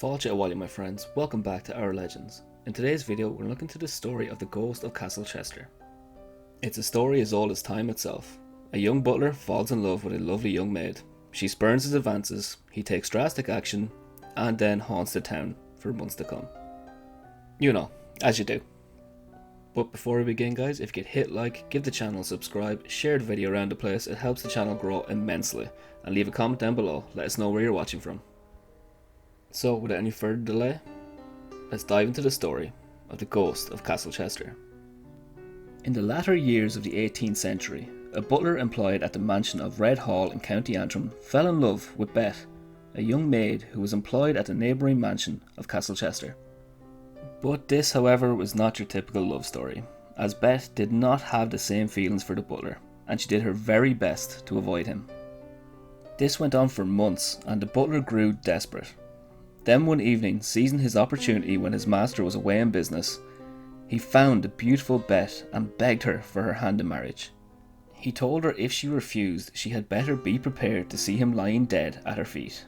Fáilte Abhaile, my friends, welcome back to Our Legends. In today's video we're looking to the story of the ghost of Castle Chester. It's a story as old as time itself. A young butler falls in love with a lovely young maid. She spurns his advances, he takes drastic action, and then haunts the town for months to come. You know, as you do. But before we begin guys, if you could hit like, give the channel a subscribe, share the video around the place, it helps the channel grow immensely, and leave a comment down below, let us know where you're watching from. So without any further delay, let's dive into the story of the ghost of Castle Chester. In the latter years of the 18th century, a butler employed at the mansion of Red Hall in County Antrim fell in love with Beth, a young maid who was employed at the neighbouring mansion of Castle Chester. But this, however, was not your typical love story, as Beth did not have the same feelings for the butler, and she did her very best to avoid him. This went on for months, and the butler grew desperate. Then one evening, seizing his opportunity when his master was away on business, he found the beautiful Beth and begged her for her hand in marriage. He told her if she refused, she had better be prepared to see him lying dead at her feet.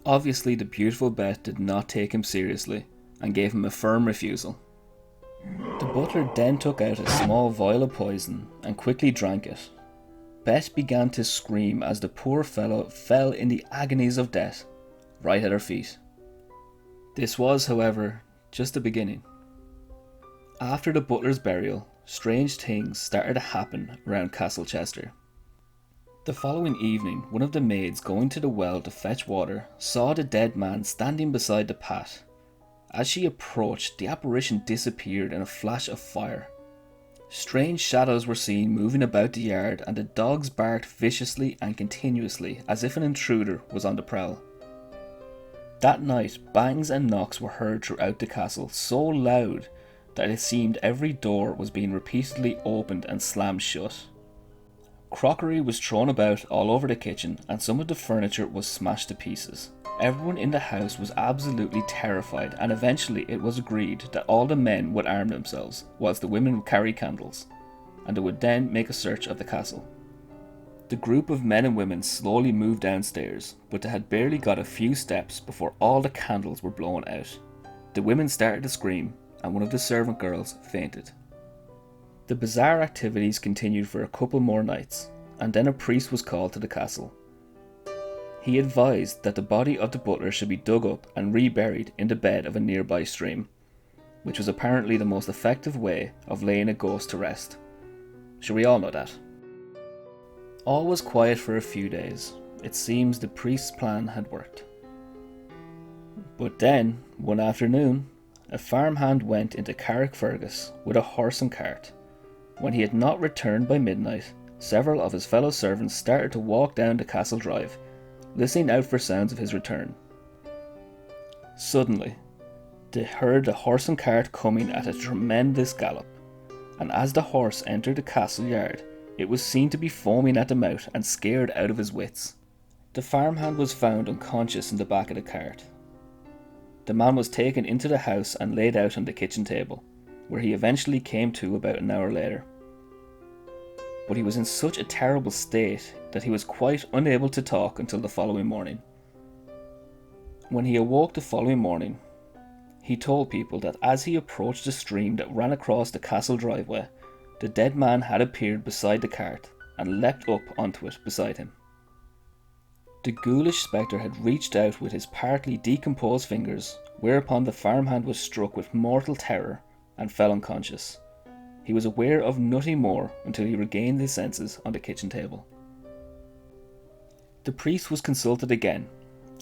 Obviously, the beautiful Beth did not take him seriously and gave him a firm refusal. The butler then took out a small vial of poison and quickly drank it. Beth began to scream as the poor fellow fell in the agonies of death right at her feet. This was, however, just the beginning. After the butler's burial, strange things started to happen around Castle Chester. The following evening, one of the maids going to the well to fetch water saw the dead man standing beside the pat. As she approached, the apparition disappeared in a flash of fire. Strange shadows were seen moving about the yard, and the dogs barked viciously and continuously as if an intruder was on the prowl. That night, bangs and knocks were heard throughout the castle, so loud that it seemed every door was being repeatedly opened and slammed shut. Crockery was thrown about all over the kitchen, and some of the furniture was smashed to pieces. Everyone in the house was absolutely terrified, and eventually it was agreed that all the men would arm themselves, whilst the women would carry candles, and they would then make a search of the castle. The group of men and women slowly moved downstairs, but they had barely got a few steps before all the candles were blown out. The women started to scream, and one of the servant girls fainted. The bizarre activities continued for a couple more nights, and then a priest was called to the castle. He advised that the body of the butler should be dug up and reburied in the bed of a nearby stream, which was apparently the most effective way of laying a ghost to rest. Sure, we all know that. All was quiet for a few days. It seems the priest's plan had worked. But then, one afternoon, a farmhand went into Carrickfergus with a horse and cart. When he had not returned by midnight, several of his fellow servants started to walk down the castle drive, listening out for sounds of his return. Suddenly, they heard the horse and cart coming at a tremendous gallop, and as the horse entered the castle yard, it was seen to be foaming at the mouth and scared out of his wits. The farmhand was found unconscious in the back of the cart. The man was taken into the house and laid out on the kitchen table, where he eventually came to about an hour later. But he was in such a terrible state that he was quite unable to talk until the following morning. When he awoke the following morning, he told people that as he approached the stream that ran across the castle driveway, the dead man had appeared beside the cart and leapt up onto it beside him. The ghoulish spectre had reached out with his partly decomposed fingers, whereupon the farmhand was struck with mortal terror and fell unconscious. He was aware of nothing more until he regained his senses on the kitchen table. The priest was consulted again,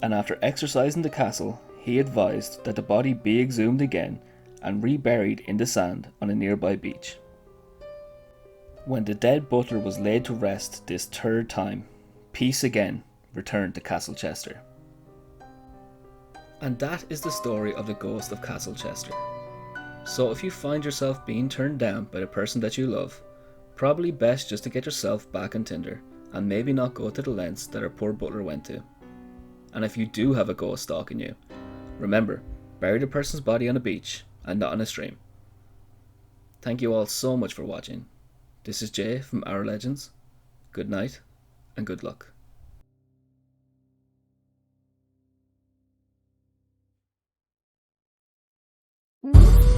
and after exorcising the castle, he advised that the body be exhumed again and reburied in the sand on a nearby beach. When the dead butler was laid to rest this third time, peace again returned to Castle Chester. And that is the story of the ghost of Castle Chester. So if you find yourself being turned down by the person that you love, probably best just to get yourself back on Tinder and maybe not go to the lengths that our poor butler went to. And if you do have a ghost stalking you, remember, bury the person's body on a beach and not in a stream. Thank you all so much for watching. This is Jay from Our Legends. Good night and good luck. Mm-hmm.